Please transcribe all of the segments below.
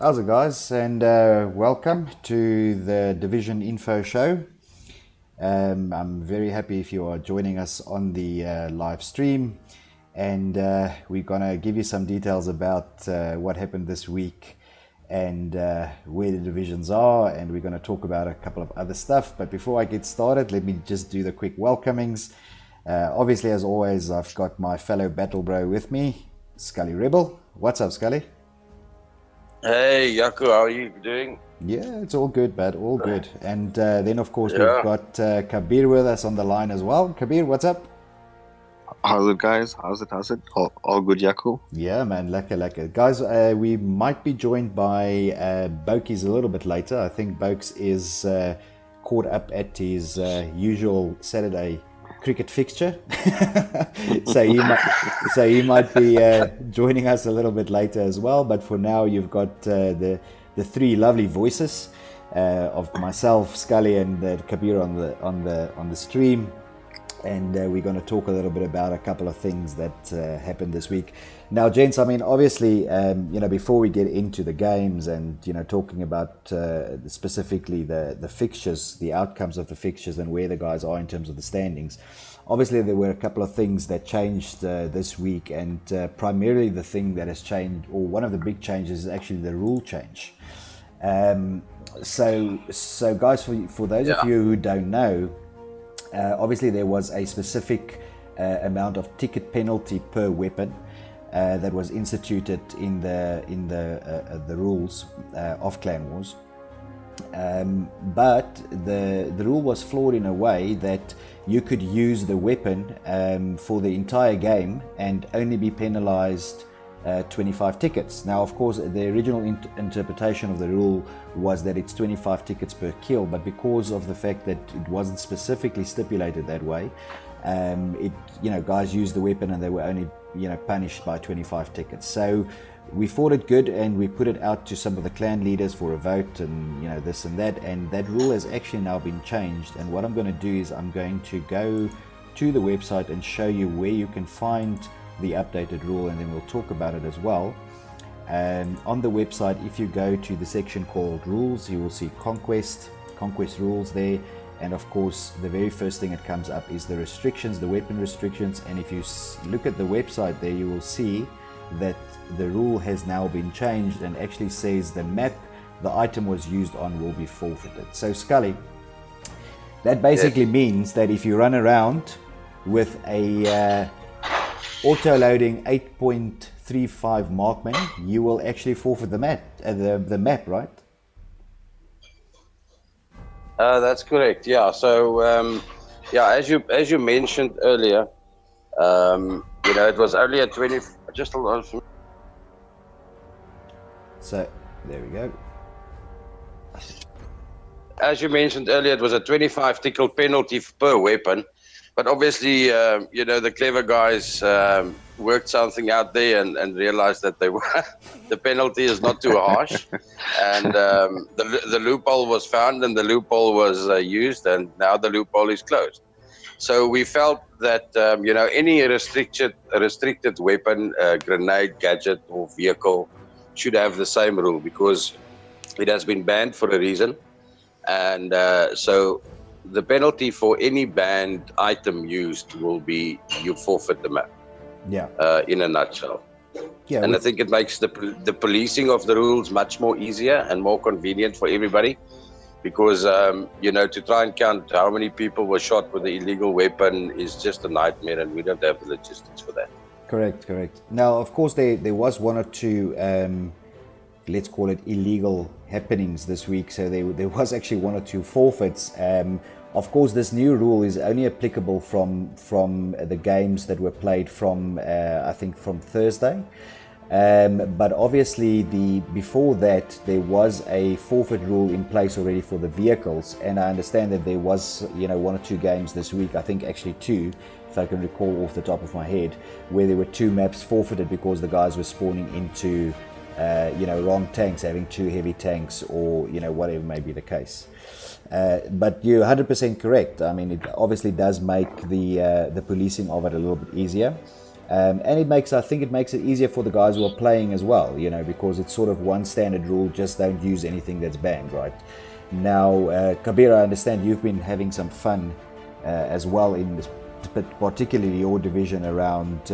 How's it, guys? And welcome to the Division Info Show. I'm very happy if you are joining us on the live stream, and we're gonna give you some details about what happened this week and where the divisions are, and we're gonna talk about a couple of other stuff. But before I get started, let me just do the quick welcomings. Obviously, as always, I've got my fellow battle bro with me, Scully Rebel. What's up, Scully? Hey, Jaco, how are you doing? Yeah, it's all good, bud, all good. And then, of course, we've got Kabir with us on the line as well. Kabir, what's up? How's it, guys? How's it? All good, Jaco? Yeah, man, lekker. Guys, we might be joined by Bokies a little bit later. I think Bokes is caught up at his usual Saturday cricket fixture. so he might be joining us a little bit later as well. But for now, you've got the three lovely voices of myself, Scully, and Kabir on the stream. And we're going to talk a little bit about a couple of things that happened this week. Now, gents, I mean, obviously, before we get into the games and, talking about specifically the fixtures, the outcomes of the fixtures and where the guys are in terms of the standings, obviously there were a couple of things that changed this week. And primarily the thing that has changed, or one of the big changes, is actually the rule change. So guys, for those of you who don't know, obviously there was a specific amount of ticket penalty per weapon that was instituted in the rules of Clan Wars, but the rule was flawed in a way that you could use the weapon for the entire game and only be penalized 25 tickets. Now, of course, the original interpretation of the rule was that it's 25 tickets per kill, but because of the fact that it wasn't specifically stipulated that way, guys used the weapon and they were only, punished by 25 tickets. So we fought it good and we put it out to some of the clan leaders for a vote and, this and that rule has actually now been changed. And what I'm going to do is I'm going to go to the website and show you where you can find the updated rule, and then we'll talk about it as well. On the website, if you go to the section called rules, you will see conquest rules there, and of course the very first thing that comes up is the restrictions, the weapon restrictions. And if you look at the website there, you will see that the rule has now been changed and actually says the map the item was used on will be forfeited. So Scully, that basically means that if you run around with a auto-loading 8.35 Markman, you will actually forfeit the map, right? That's correct. Yeah. So, as you mentioned earlier, it was only a 20. Just a lot. So there we go. As you mentioned earlier, it was a 25 tickle penalty per weapon. But obviously, the clever guys worked something out there and realized that the penalty is not too harsh, and the loophole was found and the loophole was used, and now the loophole is closed. So we felt that any restricted weapon, grenade, gadget, or vehicle should have the same rule because it has been banned for a reason, and so. The penalty for any banned item used will be you forfeit the map. Yeah. In a nutshell. Yeah. And I think it makes the policing of the rules much more easier and more convenient for everybody, because to try and count how many people were shot with the illegal weapon is just a nightmare, and we don't have the logistics for that. Correct. Now, of course, there was one or two, let's call it illegal happenings this week. So there was actually one or two forfeits. Of course, this new rule is only applicable from the games that were played from I think from Thursday. But obviously, before that, there was a forfeit rule in place already for the vehicles, and I understand that there was one or two games this week. I think actually two, if I can recall off the top of my head, where there were two maps forfeited because the guys were spawning into wrong tanks, having too heavy tanks, or whatever may be the case. But you're 100% correct. I mean, it obviously does make the policing of it a little bit easier. And I think it makes it easier for the guys who are playing as well, because it's sort of one standard rule: just don't use anything that's banned, right? Now, Kabir, I understand you've been having some fun as well in this, but particularly your division around,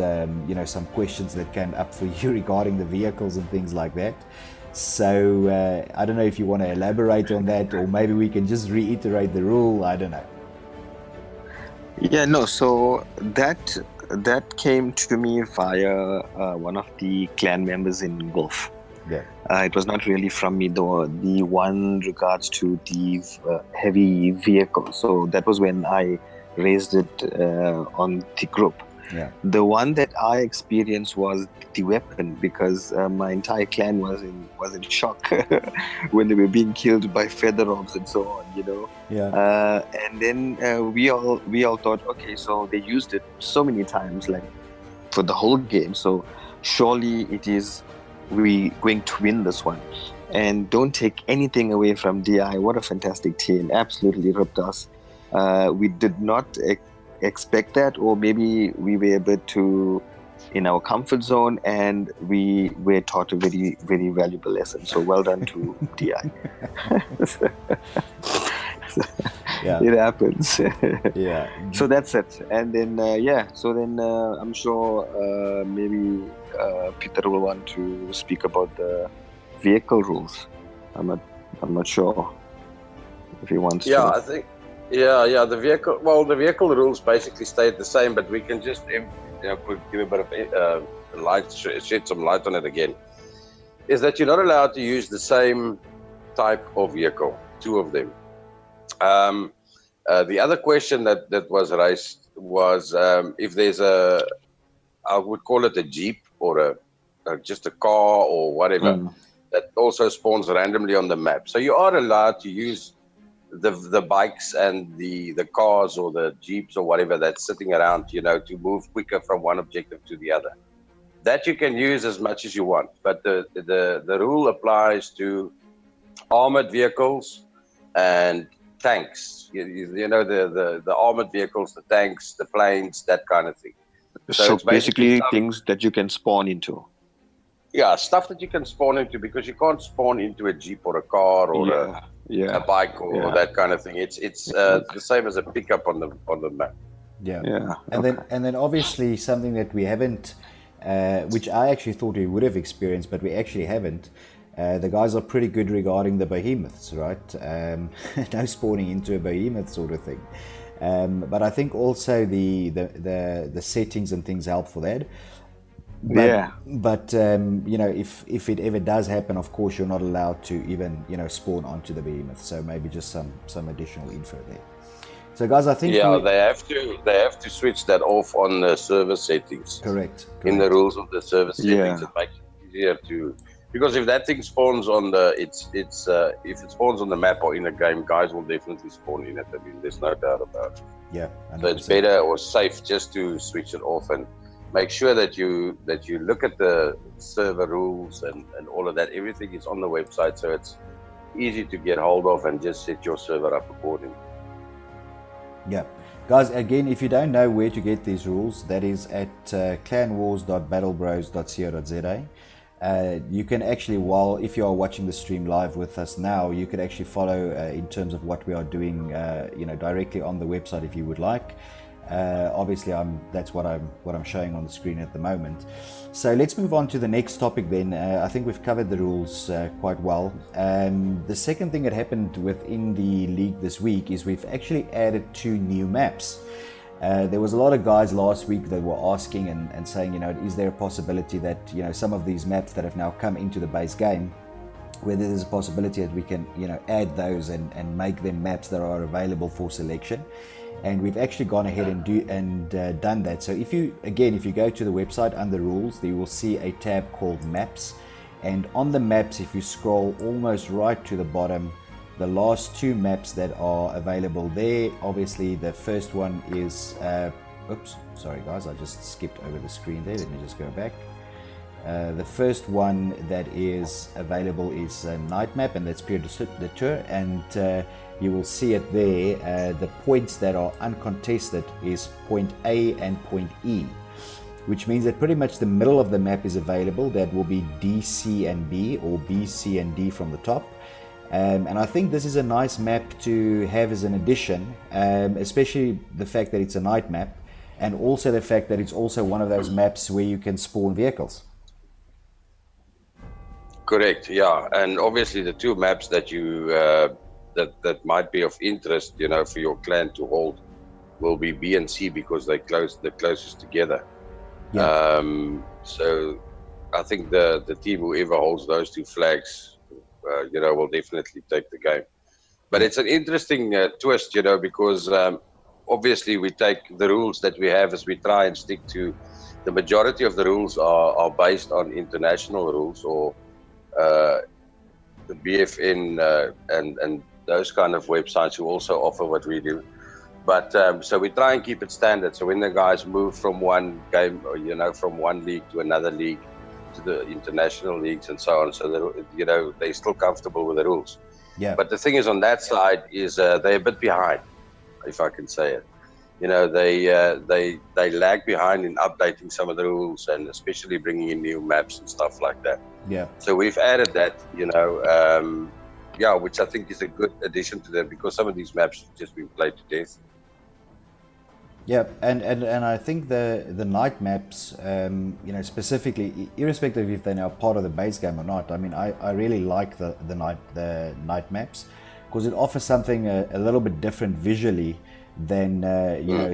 some questions that came up for you regarding the vehicles and things like that. So I don't know if you want to elaborate on that, or maybe we can just reiterate the rule. I don't know. Yeah, no. So that came to me via one of the clan members in Gulf. Yeah. It was not really from me, though. The one regards to the heavy vehicle. So that was when I raised it on the group. Yeah. The one that I experienced was the weapon, because my entire clan was in shock when they were being killed by featherobs and so on, Yeah. And then we all thought, okay, so they used it so many times, like for the whole game. So surely we going to win this one. And don't take anything away from DI. What a fantastic team! Absolutely ripped us. We did not expect that, or maybe we were a bit too in our comfort zone, and we were taught a very, very valuable lesson. So well done to DI. Yeah. It happens. Yeah. So that's it. And then I'm sure maybe Peter will want to speak about the vehicle rules. I'm not sure if he wants to. I think. Yeah. The vehicle rules basically stayed the same, but we can just give a bit of light, shed some light on it again. Is that you're not allowed to use the same type of vehicle, two of them. The other question that was raised was if there's I would call it a Jeep or just a car or whatever that also spawns randomly on the map. So you are allowed to use the bikes and the cars or the Jeeps or whatever that's sitting around, to move quicker from one objective to the other. That you can use as much as you want, but the rule applies to armored vehicles and tanks. The armored vehicles, the tanks, the planes, that kind of thing. So it's basically things that you can spawn into. Yeah, stuff that you can spawn into, because you can't spawn into a Jeep or a car or a bike or that kind of thing. It's the same as a pickup on the map. Yeah. And then obviously something that we haven't, which I actually thought we would have experienced, but we actually haven't. The guys are pretty good regarding the behemoths, right? No spawning into a behemoth sort of thing. But I think also the settings and things help for that. But if it ever does happen, of course you're not allowed to even spawn onto the behemoth. So maybe just some additional info there. So guys, I think they have to switch that off on the server settings. Correct. In the rules of the server settings, it makes it easier to. Because if that thing spawns on if it spawns on the map or in a game, guys will definitely spawn in it. I mean, there's no doubt about it. Yeah. 100%. So it's better or safe just to switch it off and make sure that you look at the server rules and all of that. Everything is on the website, so it's easy to get hold of and just set your server up accordingly. Yeah. Guys, again, if you don't know where to get these rules, that is at clanwars.battlebros.co.za. You can actually, if you are watching the stream live with us now, you could actually follow in terms of what we are doing, directly on the website if you would like. Obviously, that's what I'm showing on the screen at the moment. So let's move on to the next topic then. I think we've covered the rules quite well. The second thing that happened within the league this week is we've actually added 2 new maps. There was a lot of guys last week that were asking and saying, is there a possibility that, some of these maps that have now come into the base game, whether there's a possibility that we can, add those and make them maps that are available for selection. And we've actually gone ahead and done that. So if you go to the website under rules, you will see a tab called maps. And on the maps, if you scroll almost right to the bottom, the last 2 maps that are available there, obviously the first one is, oops, sorry guys, I just skipped over the screen there. Let me just go back. The first one that is available is a night map, and that's Pure Detour, and you will see it there. The points that are uncontested is point A and point E. which means that pretty much the middle of the map is available. That will be D, C, and B, or B, C, and D from the top. And I think this is a nice map to have as an addition, especially the fact that it's a night map, and also the fact that it's also one of those maps where you can spawn vehicles. Correct, yeah. And obviously the two maps that you that might be of interest, for your clan to hold will be B and C, because they're closest together. Yeah. So I think the team, whoever holds those two flags, will definitely take the game. But it's an interesting twist, because obviously we take the rules that we have as we try and stick to. The majority of the rules are based on international rules, or the BFN and those kind of websites who also offer what we do. But so we try and keep it standard. So when the guys move from one game, from one league to another league, to the international leagues and so on, so that they're still comfortable with the rules. Yeah. But the thing is, on that side, is they're a bit behind, if I can say it. They lag behind in updating some of the rules, and especially bringing in new maps and stuff like that. Yeah. So we've added that, which I think is a good addition to them, because some of these maps have just been played to death. Yeah, and I think the night maps, specifically, irrespective if they're now part of the base game or not, I mean, I really like the night maps, because it offers something a little bit different visually than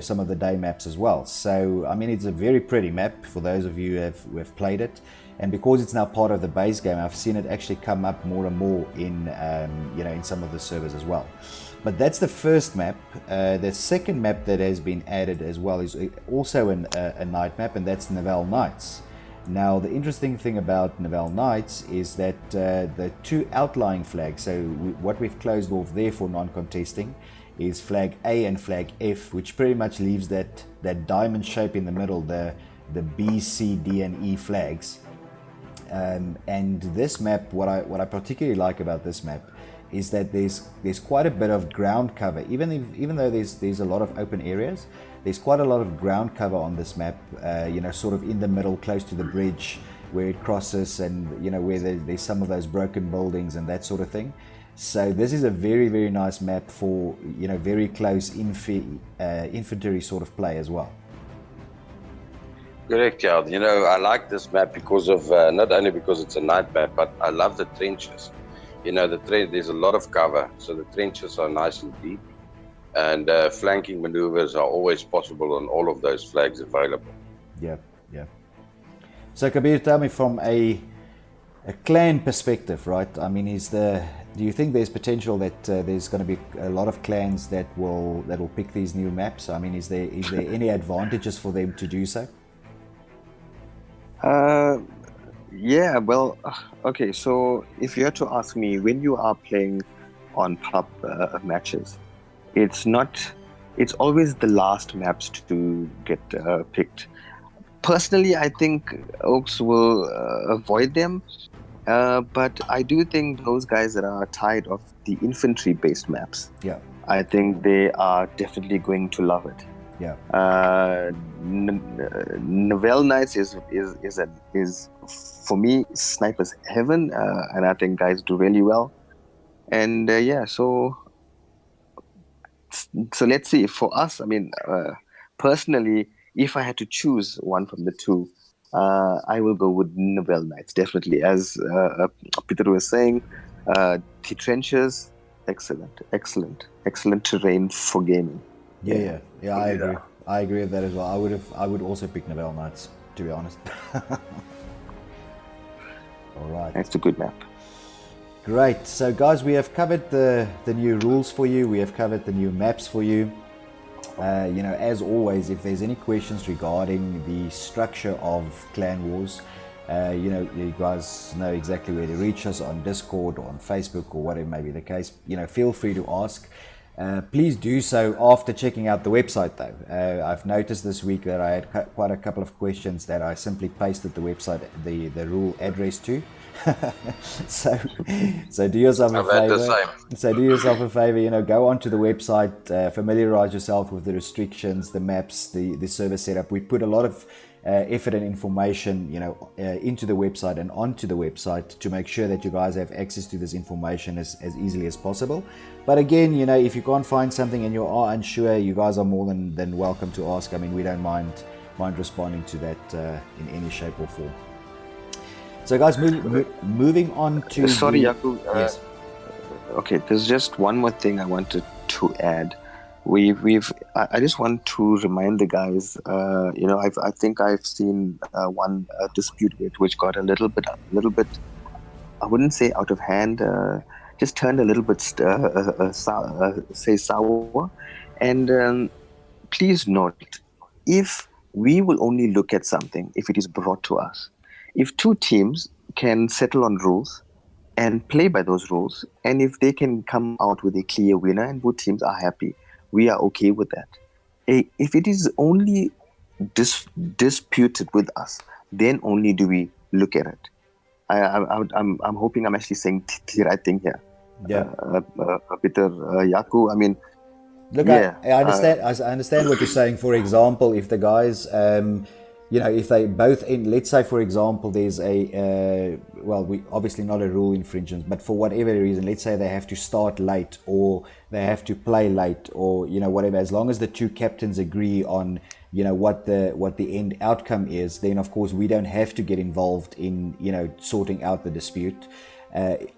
some of the day maps as well. So I mean, it's a very pretty map for those of you who have played it, and because it's now part of the base game, I've seen it actually come up more and more in in some of the servers as well. But that's the first map. The second map that has been added as well is also a night map, and that's Novell Nights. Now, the interesting thing about Novell Nights is that the two outlying flags, so what we've closed off there for non-contesting, is flag A and flag F, which pretty much leaves that diamond shape in the middle, the B, C, D, and E flags. And this map, what I particularly like about this map is that there's quite a bit of ground cover. Even though there's a lot of open areas, there's quite a lot of ground cover on this map. Sort of in the middle, close to the bridge where it crosses, and where there's some of those broken buildings and that sort of thing. So this is a very, very nice map for very close infantry sort of play as well. Correct, yeah. I like this map because of not only because it's a night map, but I love the trenches. There's a lot of cover, so the trenches are nice and deep, and flanking maneuvers are always possible on all of those flags available. Yeah. So Kabir, tell me from a clan perspective, right? I mean, do you think there's potential that there's going to be a lot of clans that will pick these new maps? I mean, is there any advantages for them to do so? Yeah, well, okay, so if you had to ask me, when you are playing on pub matches, it's always the last maps to get picked. Personally, I think Oaks will avoid them, but I do think those guys that are tired of the infantry-based maps, yeah, I think they are definitely going to love it. Yeah. Novell Nights is for me sniper's heaven, and I think guys do really well. And so let's see. For us, I mean, personally, if I had to choose one from the two, I will go with Novell Nights, definitely. As Peter was saying, the trenches, excellent terrain for gaming. Yeah, I agree. I agree with that as well. I would also pick Novell Nights, to be honest. All right. That's a good map. Great. So guys, we have covered the new rules for you. We have covered the new maps for you. As always, if there's any questions regarding the structure of Clan Wars, you guys know exactly where to reach us on Discord or on Facebook or whatever may be the case. Feel free to ask. Please do so after checking out the website though. I've noticed this week that I had quite a couple of questions that I simply pasted the website, the rule address to. so do yourself a favor. So do yourself a favor, go onto the website, familiarize yourself with the restrictions, the maps, the server setup. We put a lot of effort and information, into the website and onto the website to make sure that you guys have access to this information as easily as possible. But again, if you can't find something and you are unsure, you guys are more than welcome to ask. I mean, we don't mind responding to that in any shape or form. So guys, moving on to sorry, Yaku. Yes. Okay, there's just one more thing I wanted to add. I just want to remind the guys. I think I've seen one dispute which got a little bit. I wouldn't say out of hand. Just turned a little bit sour. And please note, if we will only look at something if it is brought to us. If two teams can settle on rules and play by those rules, and if they can come out with a clear winner and both teams are happy, we are okay with that. If it is only disputed with us, then only do we look at it. I'm hoping I'm actually saying the right thing here. Yeah. Peter, Yaku, I mean, look, yeah, I understand. I understand what you're saying. For example, if the guys, if they both in, let's say, for example, there's we obviously not a rule infringement, but for whatever reason, let's say they have to start late or they have to play late or whatever. As long as the two captains agree on what the end outcome is, then of course we don't have to get involved in sorting out the dispute.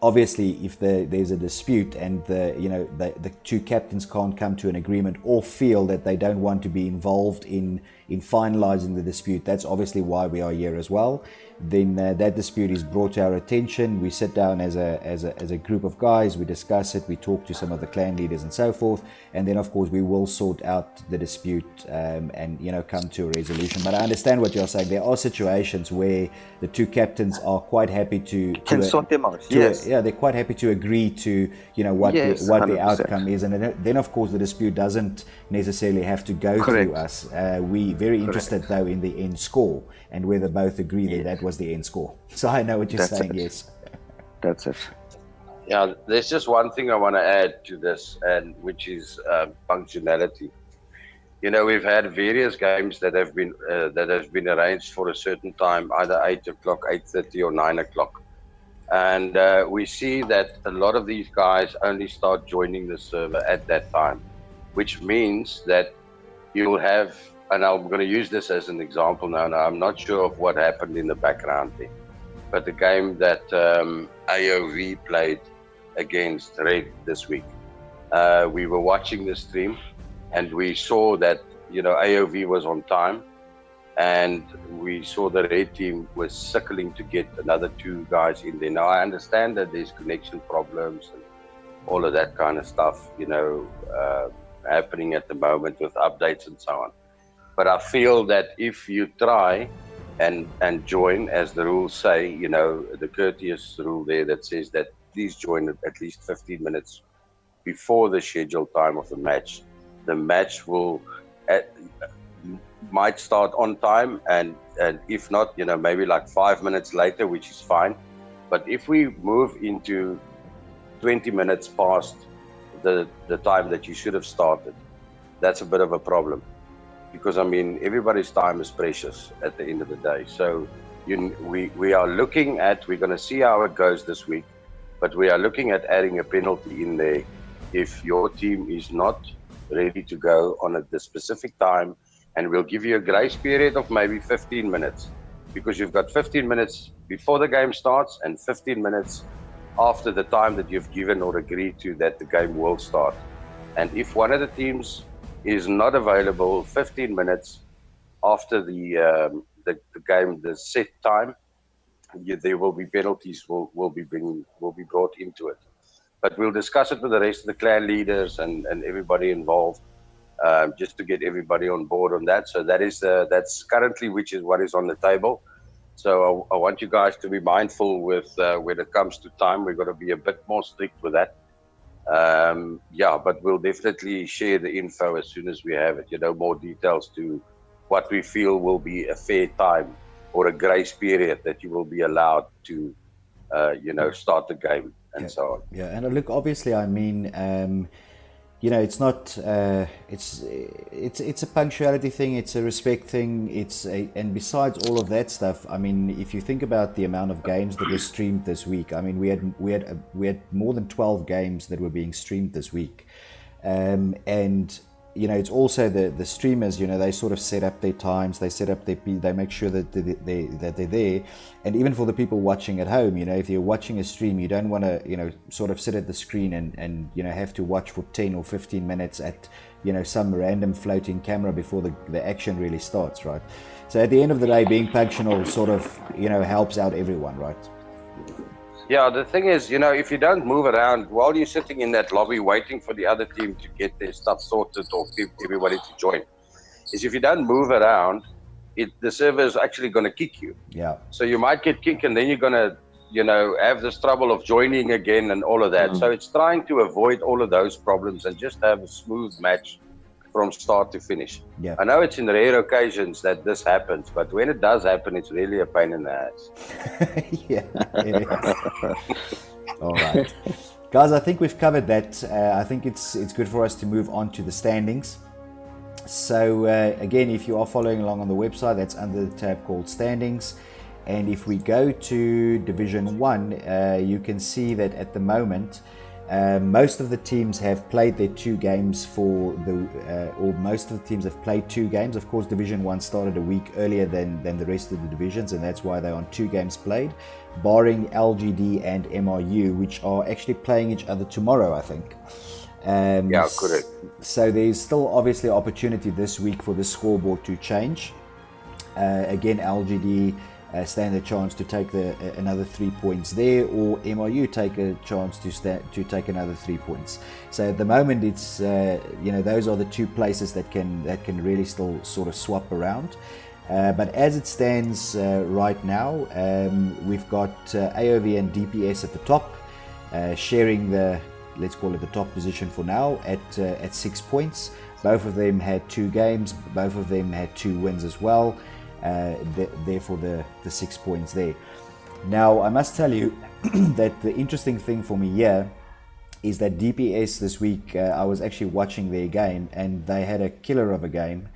Obviously, if there's a dispute and the two captains can't come to an agreement or feel that they don't want to be involved in finalizing the dispute, that's obviously why we are here as well. Then that dispute is brought to our attention. We sit down as a group of guys, we discuss it, we talk to some of the clan leaders and so forth, and then of course we will sort out the dispute and come to a resolution. But I understand what you're saying. There are situations where the two captains are quite happy to sort them out. Yes. They're quite happy to agree to what the outcome is, and then of course the dispute doesn't necessarily have to go through us. We very interested though in the end score and whether both agree that was the end score. So I know what you're saying. Yes, that's it. Yeah, there's just one thing I want to add to this, and which is punctuality. We've had various games that have been arranged for a certain time, either 8 o'clock, 8:30, or 9 o'clock. And we see that a lot of these guys only start joining the server at that time, which means that you'll have, and I'm going to use this as an example now. Now, I'm not sure of what happened in the background there, but the game that AOV played against Red this week, we were watching the stream and we saw that, AOV was on time, and we saw the Red team was circling to get another two guys in there. Now, I understand that there's connection problems and all of that kind of stuff, happening at the moment with updates and so on. But I feel that if you try and join, as the rules say, the courteous rule there that says that please join at least 15 minutes before the scheduled time of the match. The match might start on time, and if not, maybe like 5 minutes later, which is fine. But if we move into 20 minutes past the time that you should have started, that's a bit of a problem, because everybody's time is precious at the end of the day. So we are looking at, we're going to see how it goes this week, but we are looking at adding a penalty in there if your team is not ready to go on the specific time, and we'll give you a grace period of maybe 15 minutes, because you've got 15 minutes before the game starts and 15 minutes after the time that you've given or agreed to that the game will start. And if one of the teams is not available 15 minutes after the game, the set time, there will be penalties will be brought into it. But we'll discuss it with the rest of the clan leaders and everybody involved, just to get everybody on board on that. So that's currently what is on the table. So I want you guys to be mindful with when it comes to time. We've got to be a bit more strict with that. But we'll definitely share the info as soon as we have it. More details to what we feel will be a fair time or a grace period that you will be allowed to, start the game and so on. Yeah, and look, obviously, it's not. It's a punctuality thing. It's a respect thing. And besides all of that stuff, I mean, if you think about the amount of games that were streamed this week, I mean, we had more than 12 games that were being streamed this week, and it's also the streamers. They sort of set up their times. They set up they make sure that they're there. And even for the people watching at home, if you're watching a stream, you don't want to, sort of sit at the screen and have to watch for 10 or 15 minutes at, some random floating camera before the action really starts, right? So at the end of the day, being functional sort of, helps out everyone, right? Yeah, the thing is, if you don't move around while you're sitting in that lobby waiting for the other team to get their stuff sorted or everybody to join, is if you don't move around, the server is actually going to kick you. Yeah. So you might get kicked and then you're going to, have this trouble of joining again and all of that. So it's trying to avoid all of those problems and just have a smooth match from start to finish. Yeah. I know it's in rare occasions that this happens, but when it does happen, it's really a pain in the ass. Yeah, it is. All right. Guys, I think we've covered that. I think it's good for us to move on to the standings. So again, if you are following along on the website, that's under the tab called Standings. And if we go to Division 1, you can see that at the moment, most of the teams have played their 2 games or most of the teams have played 2 games. Of course, Division 1 started a week earlier than the rest of the divisions, and that's why they're on 2 games played, barring LGD and MRU, which are actually playing each other tomorrow, I think. Yeah, correct. So there's still obviously opportunity this week for the scoreboard to change. Again, LGD stand a chance to take another 3 points there, or MRU take a chance to take another 3 points. So at the moment, it's those are the 2 places that can really still sort of swap around. But as it stands right now, we've got AOV and DPS at the top, sharing let's call it the top position for now at 6 points. Both of them had 2 games. Both of them had 2 wins as well. Therefore the 6 points there. Now I must tell you that the interesting thing for me here is that DPS this week, I was actually watching their game and they had a killer of a game.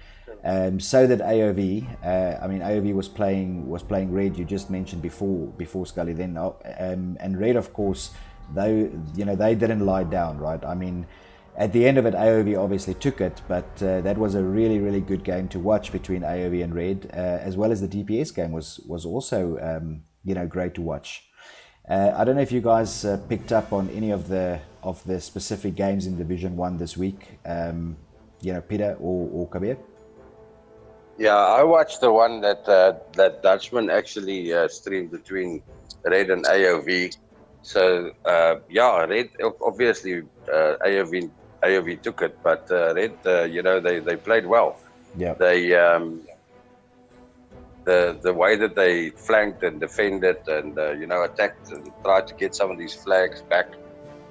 So that AOV. AOV was playing Red. You just mentioned before Scully. Then and Red, of course, they didn't lie down, right? I mean, at the end of it, AOV obviously took it, but that was a really, really good game to watch between AOV and Red, as well as the DPS game was also great to watch. I don't know if you guys picked up on any of the specific games in Division 1 this week, Peter or Kabir? Yeah, I watched the one that Dutchman actually streamed between Red and AOV. So Red obviously AOV took it, but Red, they played well. Yeah. They the way that they flanked and defended and attacked and tried to get some of these flags back.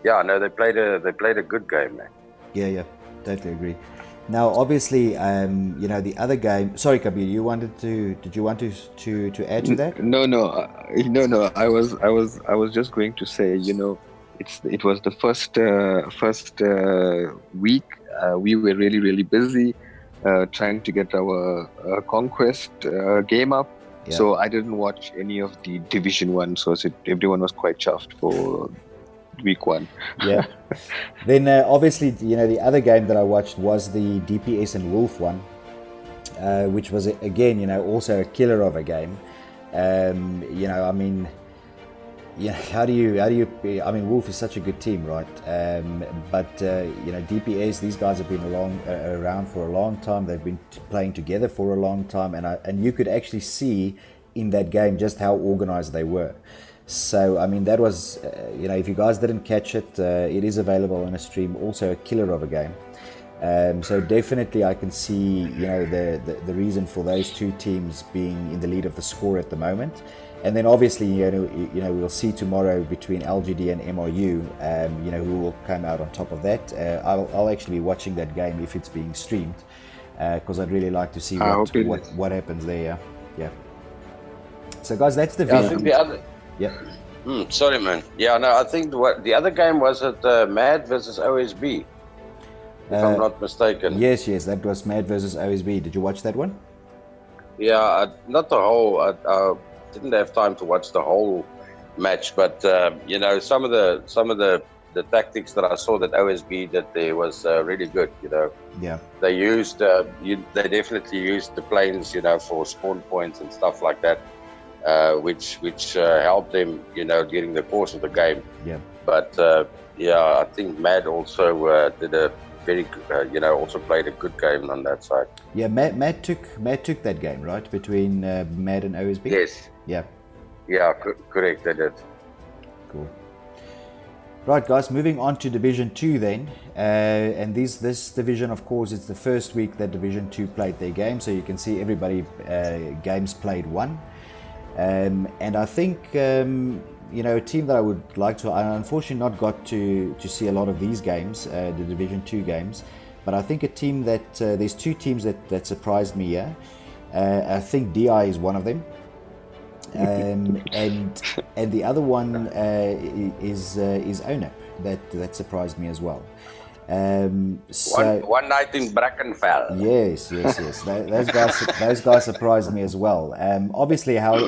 Yeah, no, they played a good game, man. Yeah, totally agree. Now, obviously, the other game. Sorry, Kabir, did you want to add to that? No. I was just going to say, it was the first week. We were really, really busy trying to get our conquest game up. Yeah. So I didn't watch any of the Division 1. So everyone was quite chuffed for week 1. Yeah. Then obviously, the other game that I watched was the DPS and Wolf one, which was again, also a killer of a game. How do you? I mean, Wolf is such a good team, right? But DPS, these guys have been around for a long time. They've been playing together for a long time, and you could actually see in that game just how organized they were. So, I mean, that was, if you guys didn't catch it, it is available on a stream, also a killer of a game. So definitely I can see, the reason for those 2 teams being in the lead of the score at the moment. And then obviously, we'll see tomorrow between LGD and MRU, who will come out on top of that. I'll actually be watching that game if it's being streamed, because I'd really like to see what happens there. Yeah. So guys, that's the vision. Yeah. Sorry, man. Yeah, no, I think the other game was at Mad versus OSB. if I'm not mistaken. Yes, that was Mad versus OSB. Did you watch that one? Yeah, not the whole. I didn't have time to watch the whole match, but some of the tactics that I saw that OSB did there was really good. Yeah. They used they definitely used the planes, for spawn points and stuff like that, which helped them, during the course of the game. Yeah. But I think Mad also did a very, also played a good game on that side. Yeah, Matt took that game, right, between Mad and OSB. Yes. Yeah. Yeah, correct. They did. Cool. Right, guys, moving on to Division 2 then. And this division, of course, it's the first week that Division 2 played their game, so you can see everybody games played won. And I think, a team that I would like to, I unfortunately not got to see a lot of these games, the Division 2 games, but I think a team that, there's two teams that surprised me here. I think DI is one of them. And the other one is ONEP that surprised me as well. So one night in Brackenfell. Yes. Those guys surprised me as well. Obviously, how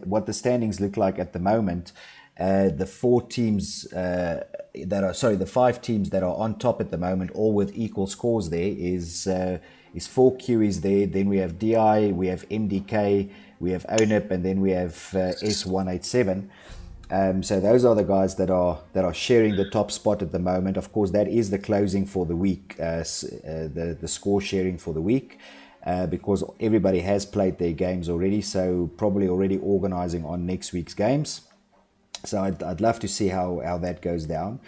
what the standings look like at the moment. The five teams that are on top at the moment, all with equal scores. There is 4Q is there. Then we have DI, we have MDK, we have ONEP, and then we have S187. So those are the guys that are sharing the top spot at the moment. Of course, that is the closing for the week, the score sharing for the week, because everybody has played their games already. So probably already organizing on next week's games. So I'd love to see how that goes down.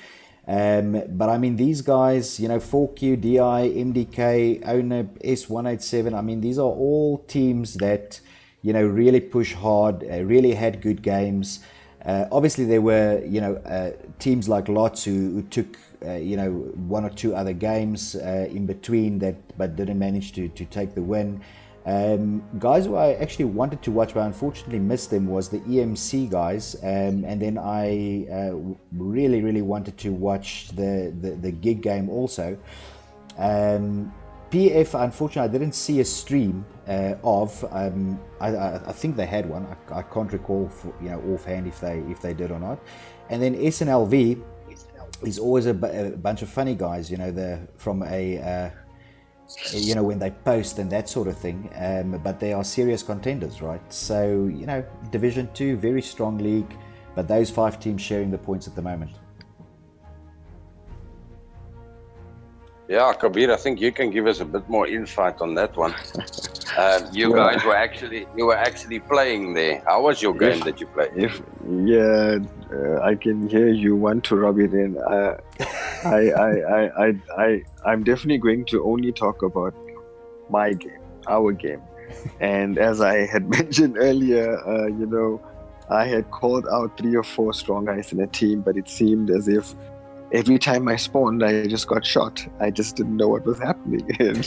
But I mean, these guys, 4Q, DI, MDK, ONEP, S187. I mean, these are all teams that really push hard, really had good games. Obviously, there were, teams like Lots who took, one or two other games in between that, but didn't manage to take the win. Guys who I actually wanted to watch, but unfortunately missed them, was the EMC guys. And then I really, really wanted to watch the gig game also. PF, unfortunately, I didn't see a stream of. I think they had one. I can't recall, offhand if they did or not. And then SNLV is always a bunch of funny guys. From a when they post and that sort of thing. But they are serious contenders, right? So Division 2, very strong league, but those five teams sharing the points at the moment. Yeah, Kabir, I think you can give us a bit more insight on that one. You guys were actually playing there. How was your game that you played? I can hear you want to rub it in. I'm definitely going to only talk about my game, our game. And as I had mentioned earlier, I had called out 3 or 4 strong guys in a team, but it seemed as if every time I spawned, I just got shot. I just didn't know what was happening. And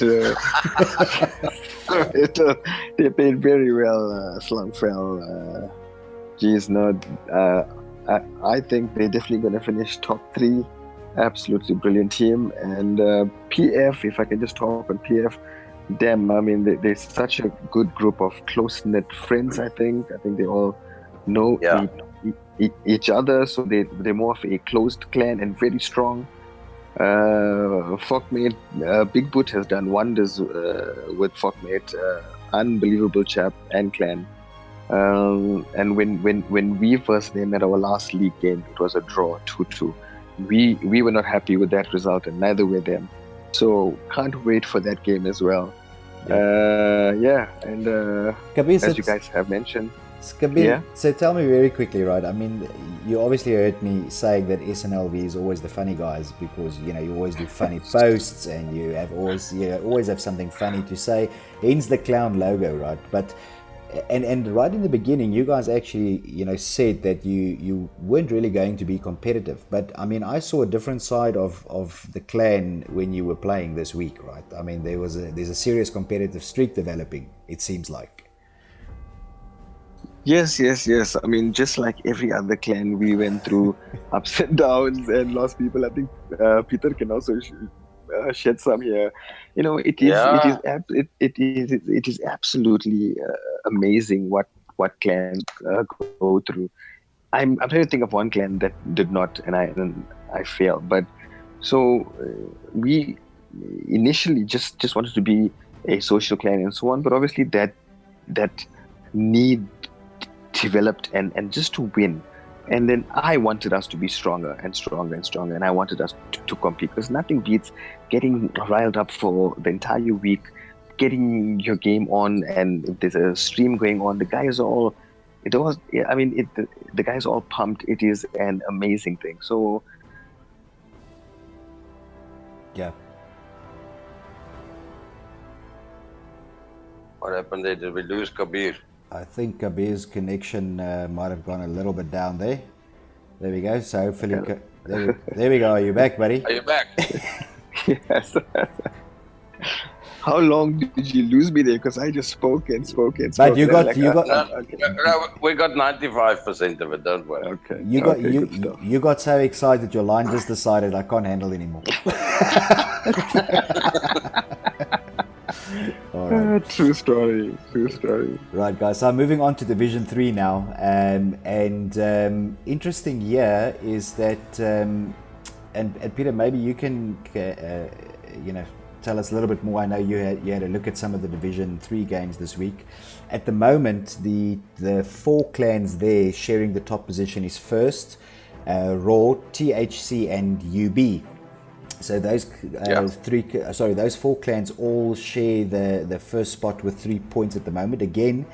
they played very well, Slangfell. I think they're definitely going to finish top 3. Absolutely brilliant team. And PF, if I can just talk on PF, them, I mean, they're such a good group of close-knit friends, I think. I think they all know each other, so they're more of a closed clan and very strong. Folkmate, Big Boot has done wonders with Folkmate, unbelievable chap and clan. And when we first met our last league game, it was a draw 2-2. We were not happy with that result, and neither were them. So can't wait for that game as well. And Kabir, as you guys have mentioned. Kabir, so tell me very quickly, right? I mean, you obviously heard me saying that SNLV is always the funny guys because you always do funny posts and you always have something funny to say. Hence the clown logo, right? But and right in the beginning, you guys actually said that you weren't really going to be competitive. But I mean, I saw a different side of the clan when you were playing this week, right? I mean, there's a serious competitive streak developing. It seems like. Yes. I mean, just like every other clan, we went through ups and downs and lost people. I think Peter can also shed some here. Yeah. It is absolutely amazing what clans go through. I'm trying to think of one clan that did not, and I failed. But so we initially just wanted to be a social clan and so on, but obviously that need developed and just to win. And then I wanted us to be stronger and stronger and stronger, and I wanted us to compete because nothing beats getting riled up for the entire week, getting your game on, and if there's a stream going on, the guys are all. It was, yeah, I mean, the guys are all pumped. It is an amazing thing. So Yeah. What happened there? Did we lose Kabir? I think Kabir's connection might have gone a little bit down there. There we go. So hopefully, there we go. Are you back, buddy? Are you back? yes. How long did you lose me there? Because I just spoke and spoke and spoke. But you got No, we got 95% of it. Don't worry. Okay. you Good stuff. you got so excited your line just decided I can't handle anymore. All right. True story. Right, guys. So moving on to Division 3 now, interesting here is that, and Peter, maybe you can, tell us a little bit more. I know you had a look at some of the Division 3 games this week. At the moment, the four clans there sharing the top position is First, Raw, THC, and UB. So those those four clans all share the first spot with 3 points at the moment. Again,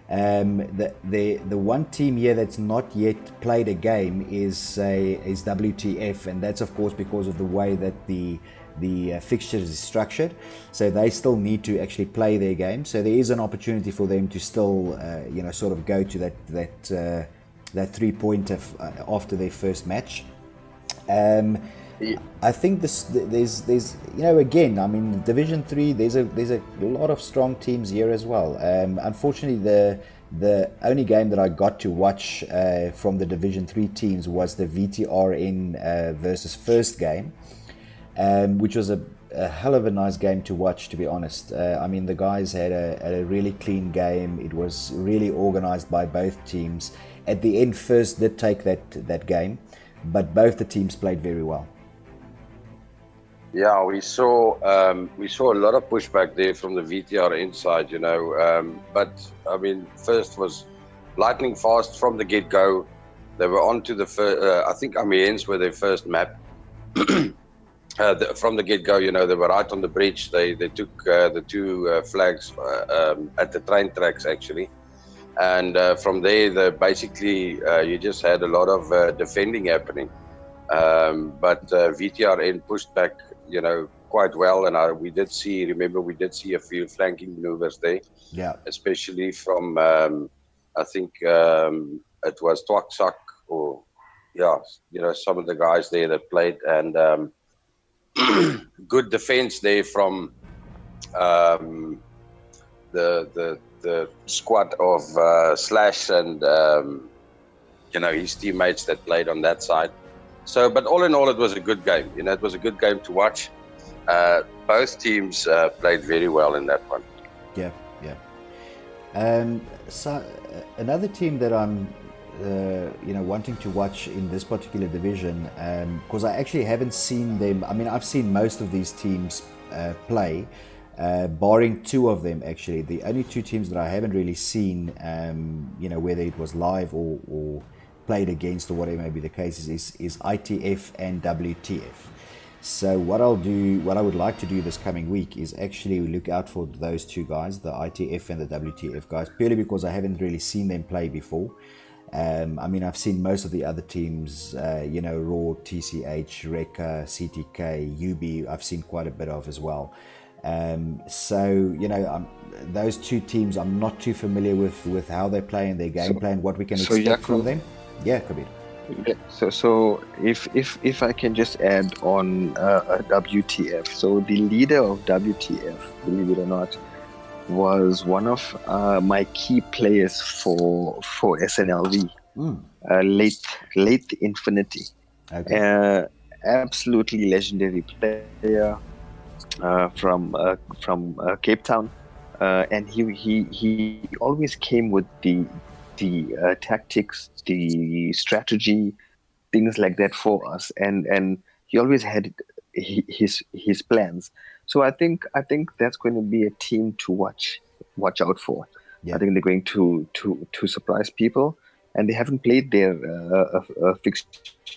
the one team here that's not yet played a game is WTF, and that's of course because of the way that the fixtures is structured. So they still need to actually play their game. So there is an opportunity for them to still sort of go to that 3 pointer after their first match. I think there's again, I mean, Division 3, there's a lot of strong teams here as well. Unfortunately, the only game that I got to watch from the Division 3 teams was the VTRN versus First game, which was a hell of a nice game to watch, to be honest. I mean, the guys had a really clean game. It was really organized by both teams. At the end, First did take that game, but both the teams played very well. Yeah, we saw a lot of pushback there from the VTR inside, but I mean, First was lightning fast from the get-go. They were on to the first, I think Amiens were their first map. From the get-go, they were right on the bridge. They took the two flags at the train tracks, actually. And from there, basically, you just had a lot of defending happening. But VTRN pushed back, quite well. And we did see a few flanking maneuvers there. Yeah. Especially from, I think it was Twaksak or, some of the guys there that played. And good defense there from the squad of Slash and, his teammates that played on that side. So, but all in all, it was a good game. It was a good game to watch. Both teams played very well in that one. Yeah. So another team that I'm, wanting to watch in this particular division, because I actually haven't seen them. I mean, I've seen most of these teams play, barring two of them actually. The only two teams that I haven't really seen, whether it was live or played against or whatever may be the case is ITF and WTF. So what I would like to do this coming week is actually look out for those two guys, the ITF and the WTF guys, purely because I haven't really seen them play before. I mean, I've seen most of the other teams, Raw, TCH, Reka, CTK, UB, I've seen quite a bit of as well. Those two teams, I'm not too familiar with how they play and their game plan, what we can expect from them. Yeah, Kabir. Okay, so if I can just add on WTF. So the leader of WTF, believe it or not, was one of my key players for SNLV. Late Infinity. Okay. Absolutely legendary player. from Cape Town, and he always came with the tactics, the strategy, things like that for us, and he always had his plans. So I think that's going to be a team to watch out for. I Yeah, think they're going to surprise people, and they haven't played their fixture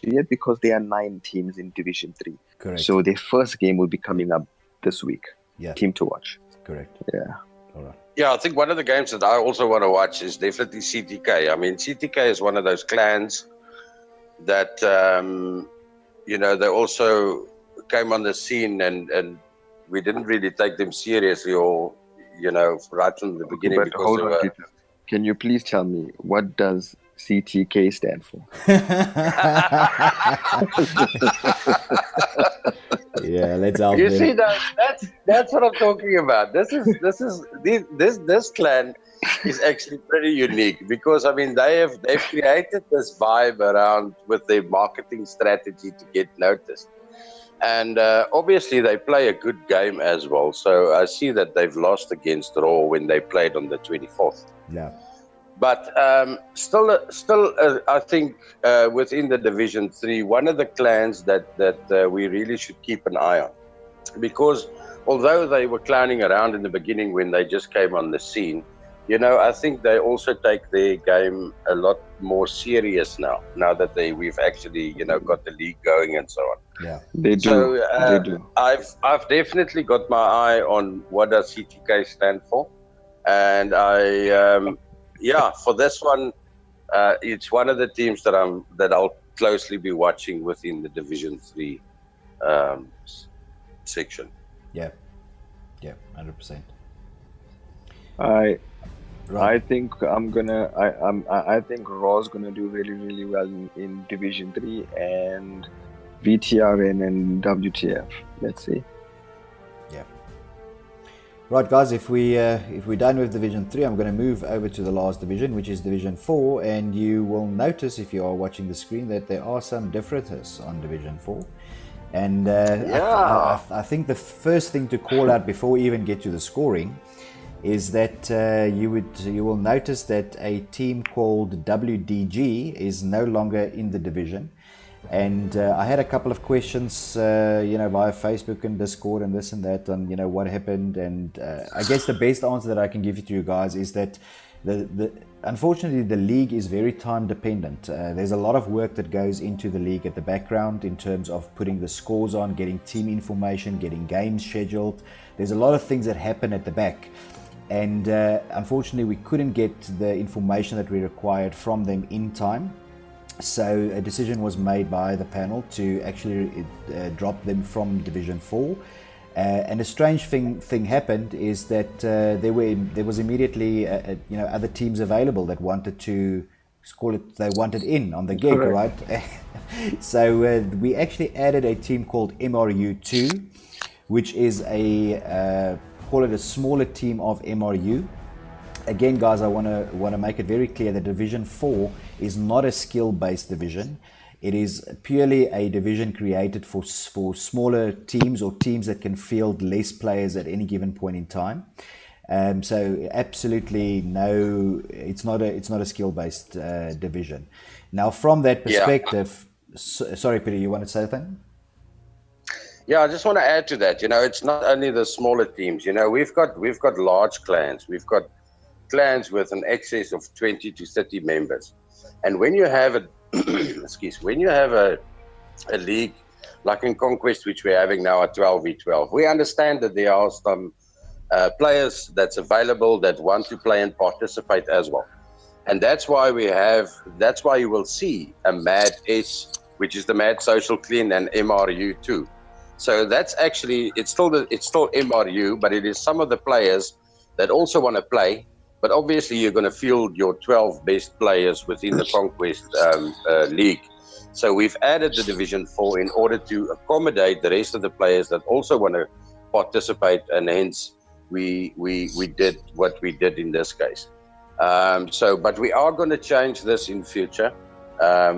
yet because there are 9 teams in Division 3. So their correct. first game will be coming up this week. Yeah, Team to watch. correct. Yeah. All right. Yeah, I think one of the games that I also want to watch is definitely CTK. I mean, CTK is one of those clans that, they also came on the scene and we didn't really take them seriously or, right from the Okay, beginning but because they hold on, were. Peter. Can you please tell me what does CTK stand for? Yeah, let's help You them. see, that's what I'm talking about. This clan is actually pretty unique because I mean they've created this vibe around with their marketing strategy to get noticed, and obviously they play a good game as well. So I see that they've lost against Raw when they played on the 24th. Yeah, But still, I think within the Division 3, one of the clans that we really should keep an eye on because although they were clowning around in the beginning when they just came on the scene, I think they also take their game a lot more serious now. Now that we've actually got the league going and so on. yeah, They do. So They do. I've definitely got my eye on what does CTK stand for, and for this one, it's one of the teams that I'll closely be watching within the Division 3 section. yeah, yeah, 100%. I Right. I think I think Raw's gonna do really really well in Division 3 and VTRN and WTF. Let's see. Yeah. Right, guys. If we're done with Division 3, I'm going to move over to the last division, which is Division 4, and you will notice if you are watching the screen that there are some differences on Division 4. And Yeah. I think the first thing to call out before we even get to the scoring is that you will notice that a team called WDG is no longer in the division. And I had a couple of questions, via Facebook and Discord and this and that on, what happened. And I guess the best answer that I can give to you guys is that unfortunately the league is very time dependent. There's a lot of work that goes into the league at the background in terms of putting the scores on, getting team information, getting games scheduled. There's a lot of things that happen at the back. And unfortunately we couldn't get the information that we required from them in time. So a decision was made by the panel to actually drop them from Division 4. And a strange thing happened is that there was immediately other teams available that wanted to call it, they wanted in on the gig, Correct. right? So we actually added a team called MRU2, which is call it a smaller team of MRU. Again, guys, I want to make it very clear that Division 4 is not a skill-based division. It is purely a division created for smaller teams or teams that can field less players at any given point in time. So absolutely no, it's not a skill-based division. Now, from that Yeah. perspective, sorry, Peter, you want to say something? Yeah, I just want to add to that. It's not only the smaller teams. We've got large clans. We've got clans with an excess of 20 to 30 members. And when you have when you have a league like in Conquest, which we're having now at 12v12, we understand that there are some players that's available that want to play and participate as well. And that's why you will see a Mad S, which is the Mad Social Clean, and MRU too. So that's actually, it's still MRU, but it is some of the players that also want to play. But obviously, you're going to field your 12 best players within the Conquest League. So we've added the Division 4 in order to accommodate the rest of the players that also want to participate, and hence we did what we did in this case. But we are going to change this in future.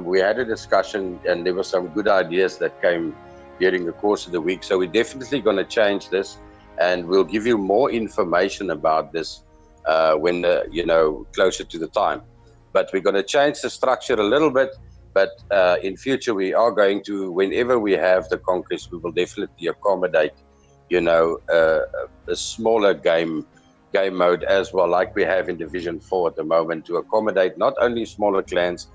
We had a discussion, and there were some good ideas that came during the course of the week. So we're definitely going to change this, and we'll give you more information about this when closer to the time. But we're going to change the structure a little bit. But in future, we are going to, whenever we have the conquest, we will definitely accommodate, a smaller game mode as well, like we have in Division 4 at the moment, to accommodate not only smaller clans,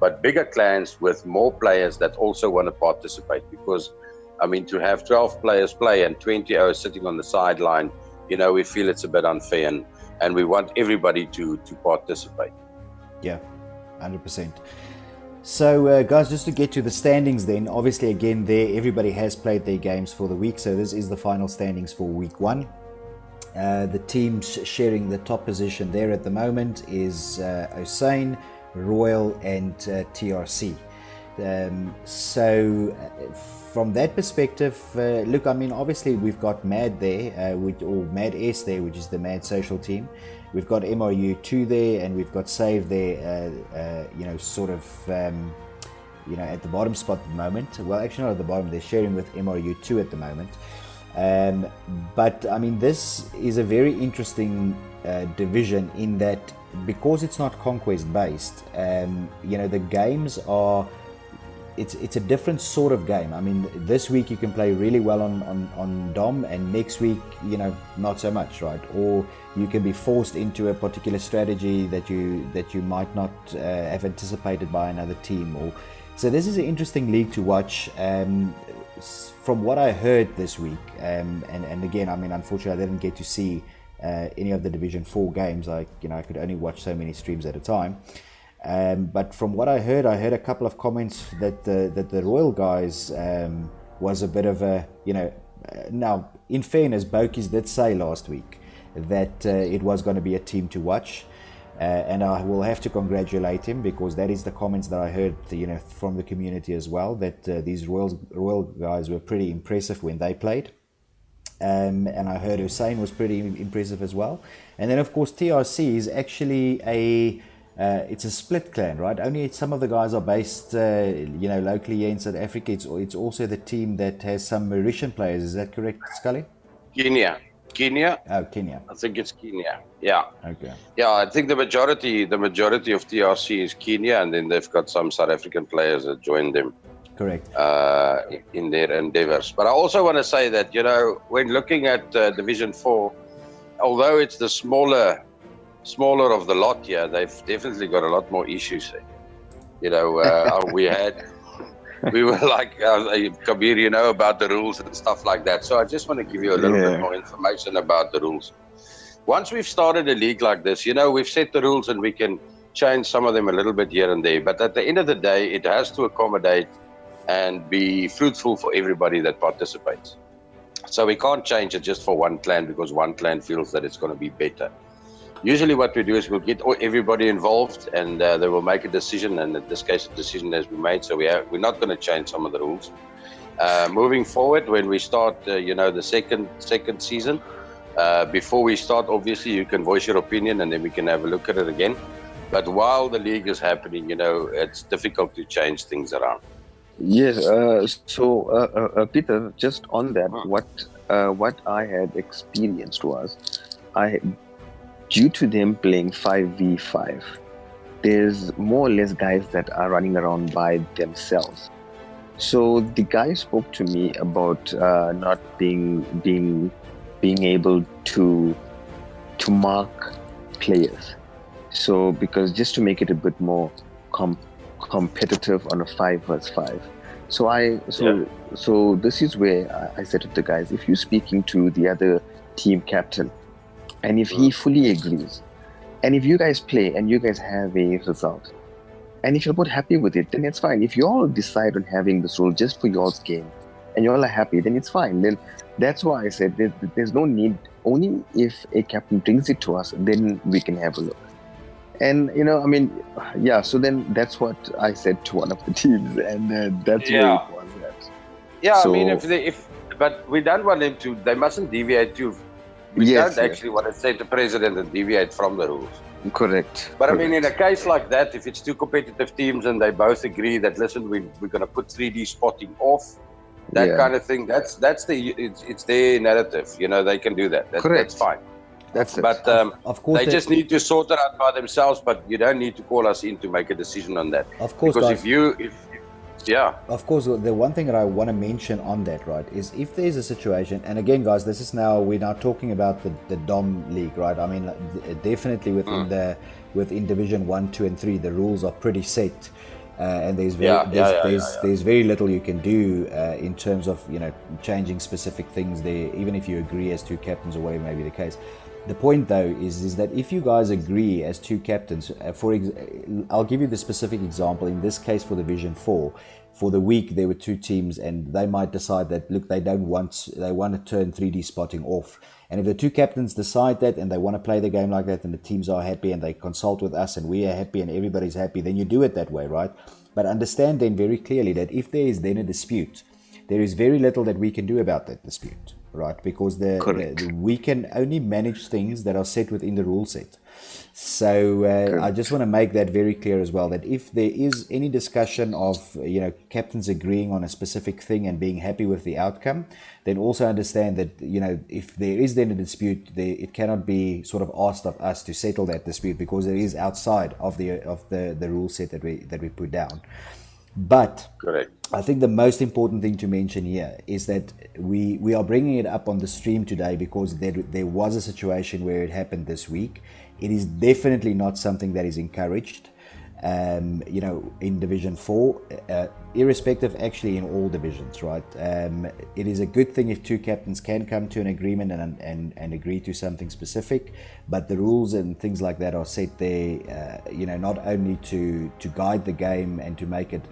but bigger clans with more players that also want to participate. Because, I mean, to have 12 players play and 20 hours sitting on the sideline, we feel it's a bit unfair, and we want everybody to participate. Yeah, 100%. So, guys, just to get to the standings then, obviously, again, there, everybody has played their games for the week, so this is the final standings for week 1. The teams sharing the top position there at the moment is Hussein, Royal, and TRC. So from that perspective, look, I mean, obviously we've got Mad there, or Mad S there, which is the Mad Social team. We've got MRU2 there, and we've got Save there, at the bottom spot at the moment. Well, actually not at the bottom, they're sharing with MRU2 at the moment. But I mean, this is a very interesting division in that, because it's not conquest based, the games are, it's a different sort of game. I mean, this week you can play really well on Dom, and next week, not so much, right? Or you can be forced into a particular strategy that you might not have anticipated by another team. So this is an interesting league to watch. From what I heard this week, and again, I mean, unfortunately, I didn't get to see any of the Division 4 games. I could only watch so many streams at a time. But from what I heard a couple of comments that the Royal guys was a bit of a, now, in fairness, Bokies did say last week that it was going to be a team to watch. And I will have to congratulate him, because that is the comments that I heard, from the community as well, that these Royal guys were pretty impressive when they played. And I heard Hussein was pretty impressive as well. And then, of course, TRC is actually it's a split clan, right? Only some of the guys are based, locally here in South Africa. It's also the team that has some Mauritian players. Is that correct, Scully? Kenya. Oh, Kenya. I think it's Kenya. Yeah. Okay. Yeah, I think the majority of TRC is Kenya, and then they've got some South African players that join them. Correct. In their endeavors. But I also want to say that, when looking at Division 4, although it's the smaller of the lot here, they've definitely got a lot more issues there. We were like, Kabir, about the rules and stuff like that. So I just want to give you a little bit more information about the rules. Once we've started a league like this, we've set the rules and we can change some of them a little bit here and there. But at the end of the day, it has to accommodate and be fruitful for everybody that participates. So we can't change it just for one clan because one clan feels that it's going to be better. Usually what we do is we'll get everybody involved, and they will make a decision, and in this case a decision has been made, so we're not going to change some of the rules. Moving forward, when we start the second season, before we start, obviously you can voice your opinion and then we can have a look at it again. But while the league is happening, it's difficult to change things around. Yes, Peter, just on that, what I had experienced was, due to them playing 5v5, there's more or less guys that are running around by themselves. So the guy spoke to me about not being able to mark players. So because just to make it a bit more competitive on a 5 versus 5. So this is where I said to the guys, if you're speaking to the other team captain, and if he fully agrees, and if you guys play and you guys have a result, and if you're both happy with it, then it's fine. If you all decide on having this rule just for y'all's game, and you all are happy, then it's fine. Then that's why I said there's no need. Only if a captain brings it to us, then we can have a look. And so then that's what I said to one of the teams, and that's where it was at. Yeah, so, I mean, but we don't want them to. They mustn't deviate too. We don't actually want to say the president and deviate from the rules. Correct. But I mean, in a case like that, if it's two competitive teams and they both agree that, listen, we're going to put 3D spotting off, that Yeah. kind of thing. It's their narrative. They can do that. That's Correct. fine. That's it. But Of course, they just need to sort it out by themselves. But you don't need to call us in to make a decision on that. of course, Because guys. yeah, Of course, the one thing that I want to mention on that, right, is if there's a situation, and again, guys, we're now talking about the Dom League, right? I mean, definitely within Division 1, 2, and 3, the rules are pretty set, and there's very little you can do in terms of changing specific things there, even if you agree as two captains or whatever may be the case. The point, though, is that if you guys agree as two captains, I'll give you the specific example. In this case, for Division 4, for the week there were two teams, and they might decide that look, they want to turn 3D spotting off. And if the two captains decide that and they want to play the game like that, and the teams are happy and they consult with us and we are happy and everybody's happy, then you do it that way, right? But understand then very clearly that if there is then a dispute, there is very little that we can do about that dispute, right? Because we can only manage things that are set within the rule set. So I just want to make that very clear as well, that if there is any discussion of captains agreeing on a specific thing and being happy with the outcome, then also understand that if there is then a dispute, it cannot be sort of asked of us to settle that dispute, because it is outside of the rule set that we put down. But correct. I think the most important thing to mention here is that we are bringing it up on the stream today because there was a situation where it happened this week. It is definitely not something that is encouraged, in Division 4, irrespective actually in all divisions, right? It is a good thing if two captains can come to an agreement and agree to something specific, but the rules and things like that are set there, not only to guide the game and to make it,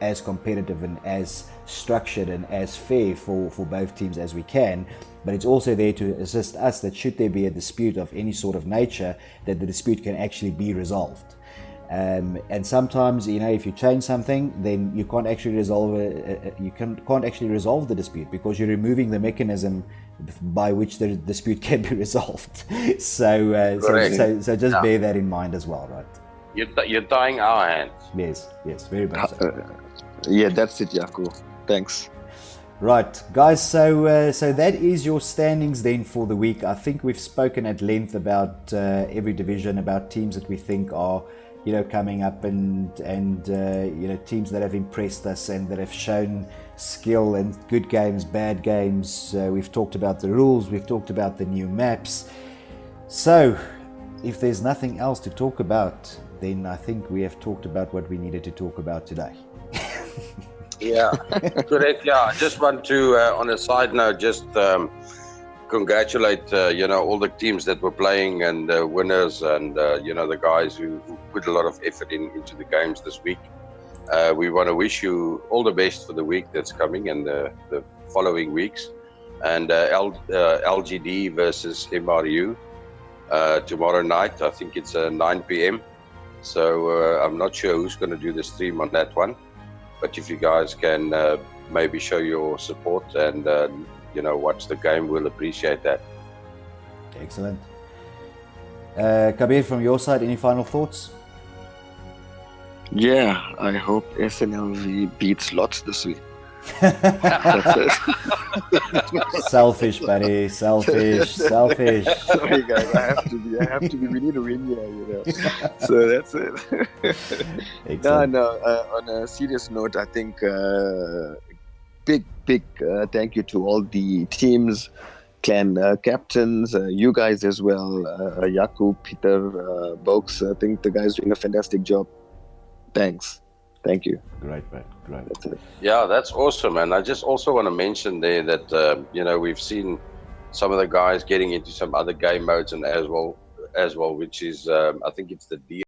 as competitive and as structured and as fair for both teams as we can, but it's also there to assist us that should there be a dispute of any sort of nature, that the dispute can actually be resolved. And sometimes, if you change something, then you can't actually resolve it. You can't actually resolve the dispute because you're removing the mechanism by which the dispute can be resolved. So just bear that in mind as well, right? You're tying our hands. Yes, very much so. Yeah, that's it, Jaco. Thanks. Right, guys, so that is your standings then for the week. I think we've spoken at length about every division, about teams that we think are, coming up and teams that have impressed us and that have shown skill and good games, bad games. We've talked about the rules, we've talked about the new maps. So, if there's nothing else to talk about, then I think we have talked about what we needed to talk about today. Yeah, correct. Yeah, I just want to, on a side note, just congratulate, all the teams that were playing and winners and, the guys who put a lot of effort into the games this week. We want to wish you all the best for the week that's coming and the following weeks. And LGD versus MRU tomorrow night. I think it's 9 p.m. So I'm not sure who's going to do the stream on that one. But if you guys can maybe show your support and, watch the game, we'll appreciate that. Excellent. Kabir, from your side, any final thoughts? Yeah, I hope SNLV beats Lots this week. That's it. Selfish, buddy. Selfish. Sorry, guys. I have to be. We need to win here, So that's it. Excellent. On a serious note, I think big thank you to all the teams, clan captains, you guys as well, Jakub, Peter, Box. I think the guys doing a fantastic job. Thanks. Thank you. Great, man. Great. That's it. Yeah, that's awesome. And I just also want to mention there that, we've seen some of the guys getting into some other game modes and as well, which is, I think it's the